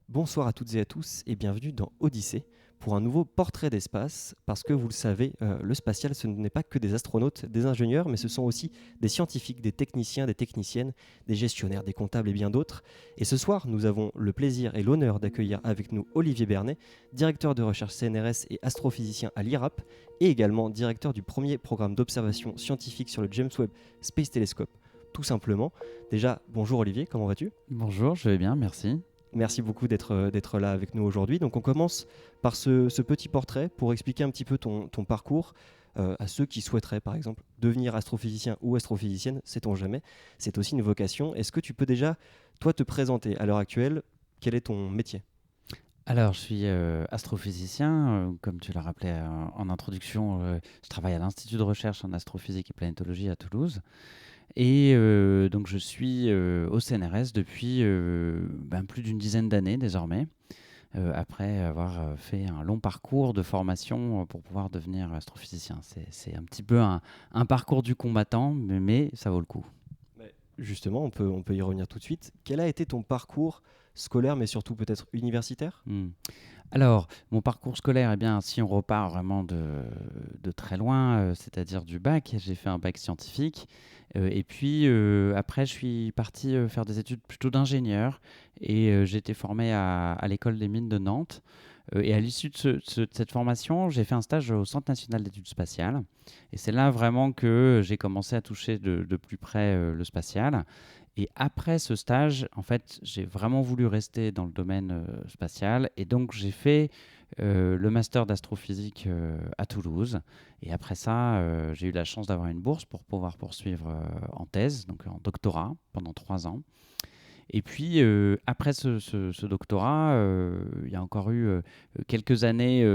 Bonsoir à toutes et à tous et bienvenue dans Odyssée pour un nouveau portrait d'espace parce que vous le savez, le spatial ce n'est pas que des astronautes, des ingénieurs, mais ce sont aussi des scientifiques, des techniciens, des techniciennes, des gestionnaires, des comptables et bien d'autres. Et ce soir, nous avons le plaisir et l'honneur d'accueillir avec nous Olivier Bernet, directeur de recherche CNRS et astrophysicien à l'IRAP et également directeur du premier programme d'observation scientifique sur le James Webb Space Telescope. Tout simplement. Déjà, bonjour Olivier, comment vas-tu ? Bonjour, je vais bien, merci. Merci beaucoup d'être là avec nous aujourd'hui. Donc on commence par ce petit portrait pour expliquer un petit peu ton parcours à ceux qui souhaiteraient par exemple devenir astrophysicien ou astrophysicienne, sait-on jamais. C'est aussi une vocation. Est-ce que tu peux déjà, toi, te présenter à l'heure actuelle? Quel est ton métier? Alors, je suis astrophysicien, comme tu l'as rappelé en introduction, je travaille à l'Institut de recherche en astrophysique et planétologie à Toulouse. Et donc, je suis au CNRS depuis plus d'une dizaine d'années désormais, après avoir fait un long parcours de formation pour pouvoir devenir astrophysicien. C'est un petit peu un parcours du combattant, mais ça vaut le coup. Justement, on peut y revenir tout de suite. Quel a été ton parcours scolaire, mais surtout peut-être universitaire? Hmm. Alors, mon parcours scolaire, eh bien, si on repart vraiment de très loin, c'est-à-dire du bac, j'ai fait un bac scientifique. Et puis, après, je suis parti faire des études plutôt d'ingénieur. Et j'ai été formé à l'école des mines de Nantes. Et à l'issue de cette formation, j'ai fait un stage au Centre national d'études spatiales. Et c'est là vraiment que j'ai commencé à toucher de plus près le spatial. Et après ce stage, en fait, j'ai vraiment voulu rester dans le domaine spatial. Et donc, j'ai fait le master d'astrophysique à Toulouse. Et après ça, j'ai eu la chance d'avoir une bourse pour pouvoir poursuivre en thèse, donc en doctorat, pendant 3 ans. Et puis, après ce doctorat, il y a encore eu quelques années,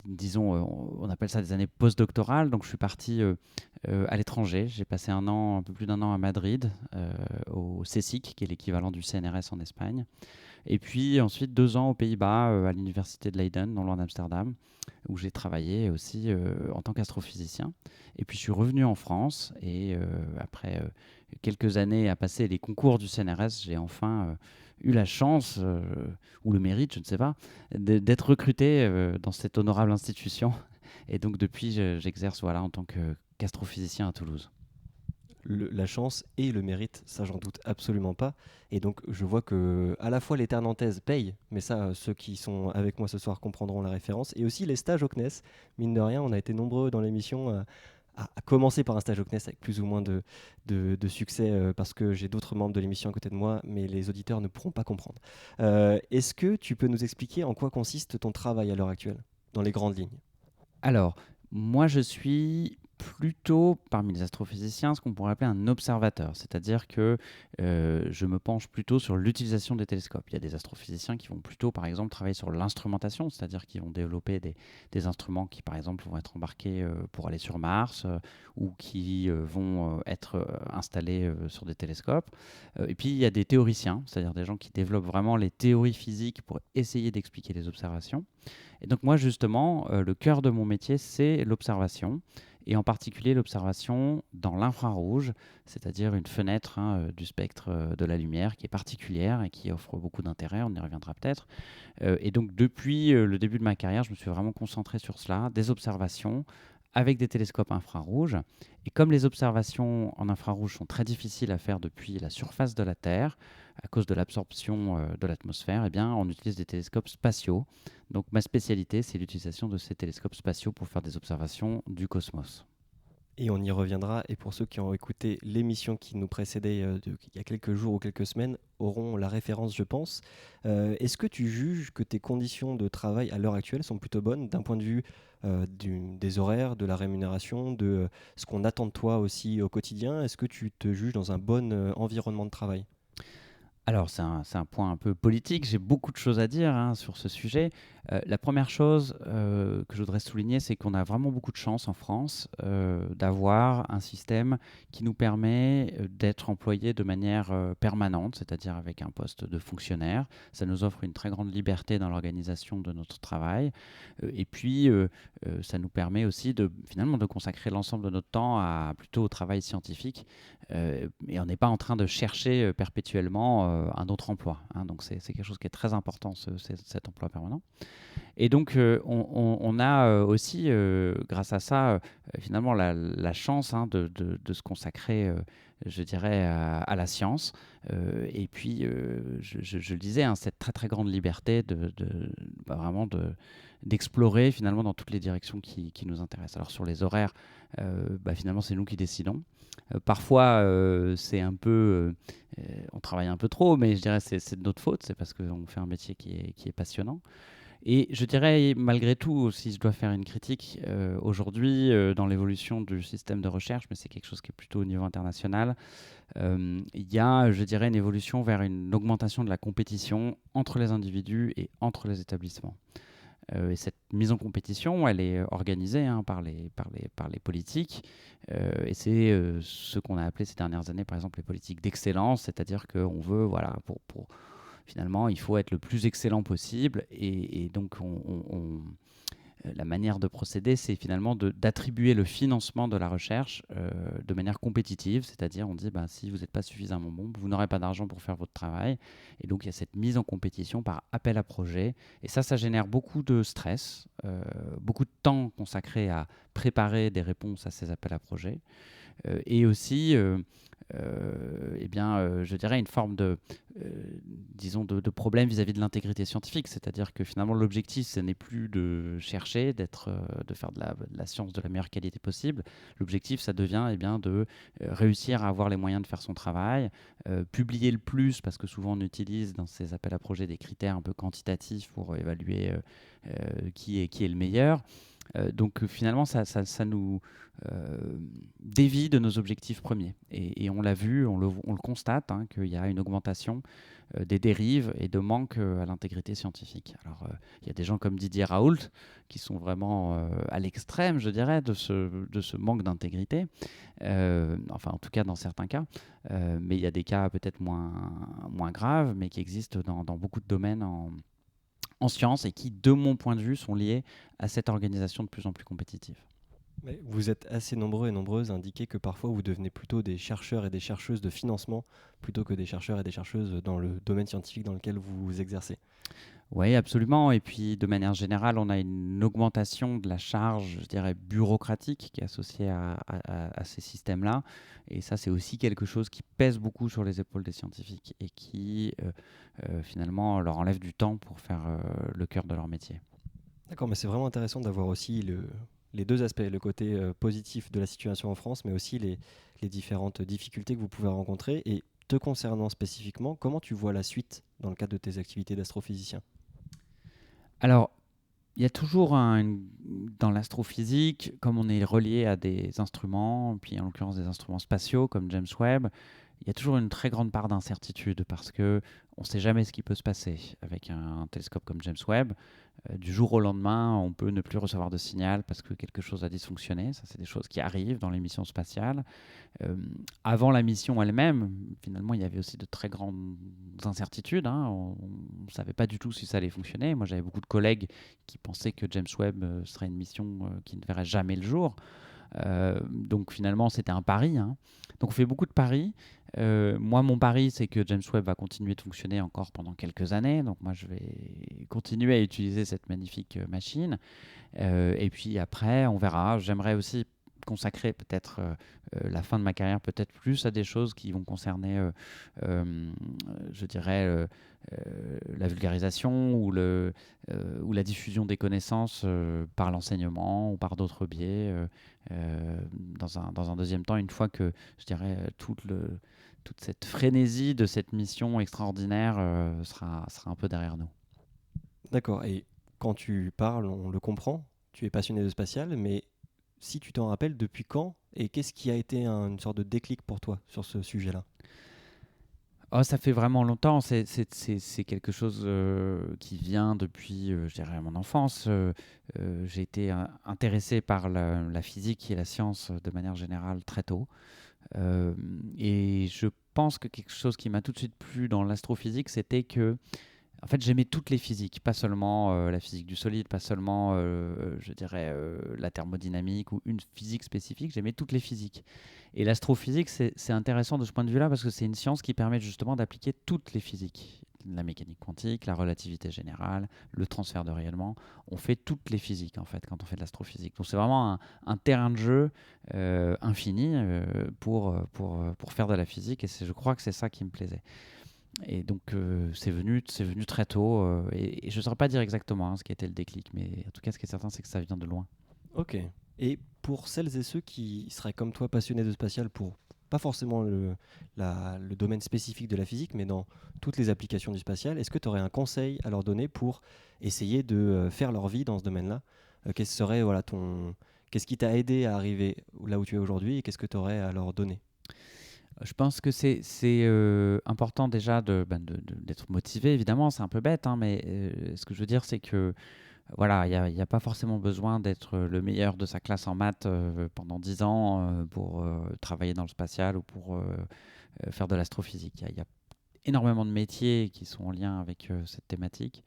disons, on appelle ça des années postdoctorales. Donc, je suis parti à l'étranger. J'ai passé un peu plus d'1 an à Madrid, au CSIC, qui est l'équivalent du CNRS en Espagne. Et puis ensuite 2 ans aux Pays-Bas, à l'université de Leiden, non loin d'Amsterdam, où j'ai travaillé aussi en tant qu'astrophysicien. Et puis je suis revenu en France et après quelques années à passer les concours du CNRS, j'ai enfin eu la chance, ou le mérite, je ne sais pas, d'être recruté dans cette honorable institution. Et donc depuis, j'exerce en tant qu'astrophysicien à Toulouse. La chance et le mérite, ça j'en doute absolument pas. Et donc je vois que à la fois les terres nantaises payent, mais ça ceux qui sont avec moi ce soir comprendront la référence, et aussi les stages au CNES. Mine de rien, on a été nombreux dans l'émission à commencer par un stage au CNES avec plus ou moins de succès parce que j'ai d'autres membres de l'émission à côté de moi, mais les auditeurs ne pourront pas comprendre. Est-ce que tu peux nous expliquer en quoi consiste ton travail à l'heure actuelle, dans les grandes lignes? Alors, moi, je suis plutôt, parmi les astrophysiciens, ce qu'on pourrait appeler un observateur. C'est-à-dire que je me penche plutôt sur l'utilisation des télescopes. Il y a des astrophysiciens qui vont plutôt, par exemple, travailler sur l'instrumentation, c'est-à-dire qu'ils vont développer des instruments qui, par exemple, vont être embarqués pour aller sur Mars ou qui vont être installés sur des télescopes. Et puis, il y a des théoriciens, c'est-à-dire des gens qui développent vraiment les théories physiques pour essayer d'expliquer les observations. Et donc moi, justement, le cœur de mon métier, c'est l'observation, et en particulier l'observation dans l'infrarouge, c'est-à-dire une fenêtre du spectre de la lumière qui est particulière et qui offre beaucoup d'intérêt, on y reviendra peut-être. Et donc depuis le début de ma carrière, je me suis vraiment concentré sur cela, des observations avec des télescopes infrarouges. Et comme les observations en infrarouge sont très difficiles à faire depuis la surface de la Terre, à cause de l'absorption de l'atmosphère, eh bien, on utilise des télescopes spatiaux. Donc ma spécialité, c'est l'utilisation de ces télescopes spatiaux pour faire des observations du cosmos. Et on y reviendra. Et pour ceux qui ont écouté l'émission qui nous précédait il y a quelques jours ou quelques semaines, auront la référence, je pense. Est-ce que tu juges que tes conditions de travail à l'heure actuelle sont plutôt bonnes d'un point de vue des horaires, de la rémunération, de ce qu'on attend de toi aussi au quotidien? Est-ce que tu te juges dans un bon environnement de travail? Alors, c'est un point un peu politique. J'ai beaucoup de choses à dire sur ce sujet. La première chose que je voudrais souligner, c'est qu'on a vraiment beaucoup de chance en France d'avoir un système qui nous permet d'être employé de manière permanente, c'est-à-dire avec un poste de fonctionnaire. Ça nous offre une très grande liberté dans l'organisation de notre travail. Et puis, ça nous permet aussi finalement de consacrer l'ensemble de notre temps plutôt au travail scientifique. Et on n'est pas en train de chercher perpétuellement un autre emploi, hein. Donc c'est quelque chose qui est très important, cet emploi permanent. Et donc, on a aussi, grâce à ça, finalement, la chance, hein, de se consacrer, je dirais, à la science. Et puis, je le disais, hein, cette très très grande liberté vraiment d'explorer finalement dans toutes les directions qui nous intéressent. Alors sur les horaires, finalement, c'est nous qui décidons. Parfois, c'est un peu, on travaille un peu trop, mais je dirais c'est de notre faute. C'est parce qu'on fait un métier qui est passionnant. Et je dirais, malgré tout, si je dois faire une critique, aujourd'hui, dans l'évolution du système de recherche, mais c'est quelque chose qui est plutôt au niveau international, il y a, je dirais, une évolution vers une augmentation de la compétition entre les individus et entre les établissements. Et cette mise en compétition, elle est organisée, hein, par les politiques. Et c'est ce qu'on a appelé ces dernières années, par exemple, les politiques d'excellence, c'est-à-dire qu'on veut, voilà, finalement, il faut être le plus excellent possible. Et donc, la manière de procéder, c'est finalement d'attribuer le financement de la recherche de manière compétitive, c'est-à-dire on dit si vous n'êtes pas suffisamment bon, vous n'aurez pas d'argent pour faire votre travail. Et donc il y a cette mise en compétition par appel à projet. Et ça génère beaucoup de stress, beaucoup de temps consacré à préparer des réponses à ces appels à projets. Et aussi, je dirais une forme disons de problème vis-à-vis de l'intégrité scientifique. C'est-à-dire que finalement, l'objectif, ce n'est plus de chercher, de faire de la science de la meilleure qualité possible. L'objectif, ça devient de réussir à avoir les moyens de faire son travail, publier le plus, parce que souvent on utilise dans ces appels à projets des critères un peu quantitatifs pour évaluer qui est le meilleur. Donc finalement, ça nous dévie de nos objectifs premiers. Et on l'a vu, on le constate, hein, qu'il y a une augmentation des dérives et de manque à l'intégrité scientifique. Alors, il y a des gens comme Didier Raoult qui sont vraiment à l'extrême, je dirais, de ce manque d'intégrité. Enfin, en tout cas, dans certains cas. Mais il y a des cas peut-être moins graves, mais qui existent dans beaucoup de domaines en sciences et qui, de mon point de vue, sont liés à cette organisation de plus en plus compétitive. Mais vous êtes assez nombreux et nombreuses à indiquer que parfois vous devenez plutôt des chercheurs et des chercheuses de financement plutôt que des chercheurs et des chercheuses dans le domaine scientifique dans lequel vous exercez. Oui, absolument. Et puis, de manière générale, on a une augmentation de la charge, je dirais, bureaucratique qui est associée à ces systèmes-là. Et ça, c'est aussi quelque chose qui pèse beaucoup sur les épaules des scientifiques et qui, finalement, leur enlève du temps pour faire le cœur de leur métier. D'accord, mais c'est vraiment intéressant d'avoir aussi les deux aspects, le côté positif de la situation en France, mais aussi les différentes difficultés que vous pouvez rencontrer. Et te concernant spécifiquement, comment tu vois la suite dans le cadre de tes activités d'astrophysicien ? Alors, il y a toujours dans l'astrophysique, comme on est relié à des instruments, puis en l'occurrence des instruments spatiaux comme James Webb, il y a toujours une très grande part d'incertitude parce que on ne sait jamais ce qui peut se passer avec un télescope comme James Webb. Du jour au lendemain, on peut ne plus recevoir de signal parce que quelque chose a dysfonctionné. Ça, c'est des choses qui arrivent dans les missions spatiales. Avant la mission elle-même, finalement, il y avait aussi de très grandes incertitudes, hein. On ne savait pas du tout si ça allait fonctionner. Moi, j'avais beaucoup de collègues qui pensaient que James Webb serait une mission qui ne verrait jamais le jour. Donc finalement, c'était un pari, hein. Donc on fait beaucoup de paris. Moi, mon pari, c'est que James Webb va continuer de fonctionner encore pendant quelques années. Donc moi, je vais continuer à utiliser cette magnifique machine. Et puis après, on verra. J'aimerais aussi consacrer peut-être la fin de ma carrière peut-être plus à des choses qui vont concerner, je dirais, la vulgarisation ou la diffusion des connaissances par l'enseignement ou par d'autres biais. Dans un deuxième temps, une fois que, je dirais, toute cette frénésie de cette mission extraordinaire sera un peu derrière nous. D'accord, et quand tu parles, on le comprend, tu es passionné de spatial, mais si tu t'en rappelles, depuis quand et qu'est-ce qui a été une sorte de déclic pour toi sur ce sujet-là ? Oh, ça fait vraiment longtemps. C'est quelque chose qui vient depuis, je dirais, mon enfance. J'ai été intéressé par la physique et la science de manière générale très tôt. Et je pense que quelque chose qui m'a tout de suite plu dans l'astrophysique, c'était que, En fait, j'aimais toutes les physiques, pas seulement la physique du solide, pas seulement, je dirais, la thermodynamique ou une physique spécifique, j'aimais toutes les physiques. Et l'astrophysique, c'est intéressant de ce point de vue-là parce que c'est une science qui permet justement d'appliquer toutes les physiques. La mécanique quantique, la relativité générale, le transfert de rayonnement. On fait toutes les physiques, en fait, quand on fait de l'astrophysique. Donc c'est vraiment un terrain de jeu infini pour faire de la physique. Et je crois que c'est ça qui me plaisait. Et donc, c'est venu très tôt. Et je ne saurais pas dire exactement ce qui a été le déclic, mais en tout cas, ce qui est certain, c'est que ça vient de loin. Ok. Et pour celles et ceux qui seraient comme toi passionnés de spatial pour pas forcément le domaine spécifique de la physique, mais dans toutes les applications du spatial, est-ce que tu aurais un conseil à leur donner pour essayer de faire leur vie dans ce domaine-là? Qu'est-ce serait qu'est-ce qui t'a aidé à arriver là où tu es aujourd'hui et qu'est-ce que tu aurais à leur donner? Je pense que c'est important déjà d'être motivé, évidemment, c'est un peu bête, hein, mais ce que je veux dire, c'est que voilà, il y a pas forcément besoin d'être le meilleur de sa classe en maths pendant 10 ans pour travailler dans le spatial ou pour faire de l'astrophysique. Il y a énormément de métiers qui sont en lien avec cette thématique,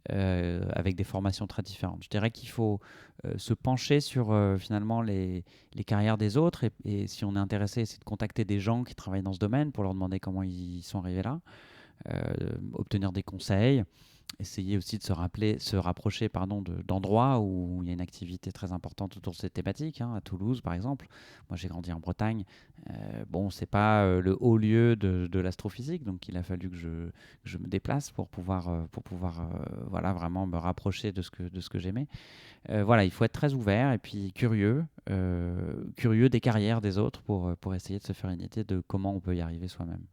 avec des formations très différentes. Je dirais qu'il faut se pencher sur finalement les carrières des autres et si on est intéressé, c'est de contacter des gens qui travaillent dans ce domaine pour leur demander comment ils sont arrivés là, obtenir des conseils. Essayer aussi de se rapprocher d'endroits où il y a une activité très importante autour de cette thématique, hein, à Toulouse par exemple. Moi j'ai grandi en Bretagne. Bon, c'est pas le haut lieu de l'astrophysique, donc il a fallu que je me déplace pour pouvoir voilà, vraiment me rapprocher de ce que j'aimais. Voilà, il faut être très ouvert et puis curieux, curieux des carrières des autres pour essayer de se faire une idée de comment on peut y arriver soi-même.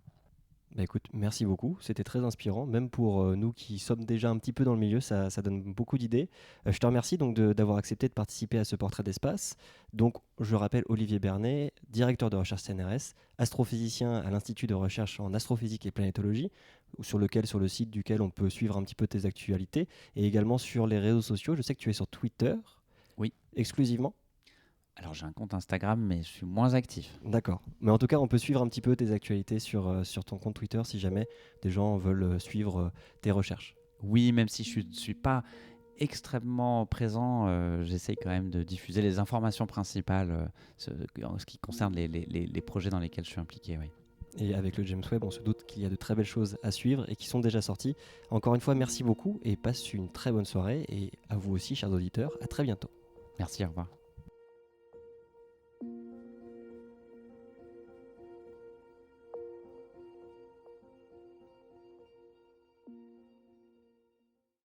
Bah écoute, merci beaucoup, c'était très inspirant, même pour nous qui sommes déjà un petit peu dans le milieu, ça donne beaucoup d'idées. Je te remercie donc d'avoir accepté de participer à ce portrait d'espace. Donc je rappelle Olivier Bernet, directeur de recherche CNRS, astrophysicien à l'Institut de recherche en astrophysique et planétologie, sur le site duquel on peut suivre un petit peu tes actualités, et également sur les réseaux sociaux. Je sais que tu es sur Twitter, Oui. exclusivement. Alors j'ai un compte Instagram, mais je suis moins actif. D'accord. Mais en tout cas, on peut suivre un petit peu tes actualités sur ton compte Twitter si jamais des gens veulent suivre tes recherches. Oui, même si je ne suis pas extrêmement présent, j'essaye quand même de diffuser les informations principales en ce qui concerne les projets dans lesquels je suis impliqué. Oui. Et avec le James Webb, on se doute qu'il y a de très belles choses à suivre et qui sont déjà sorties. Encore une fois, merci beaucoup et passe une très bonne soirée. Et à vous aussi, chers auditeurs, à très bientôt. Merci, au revoir.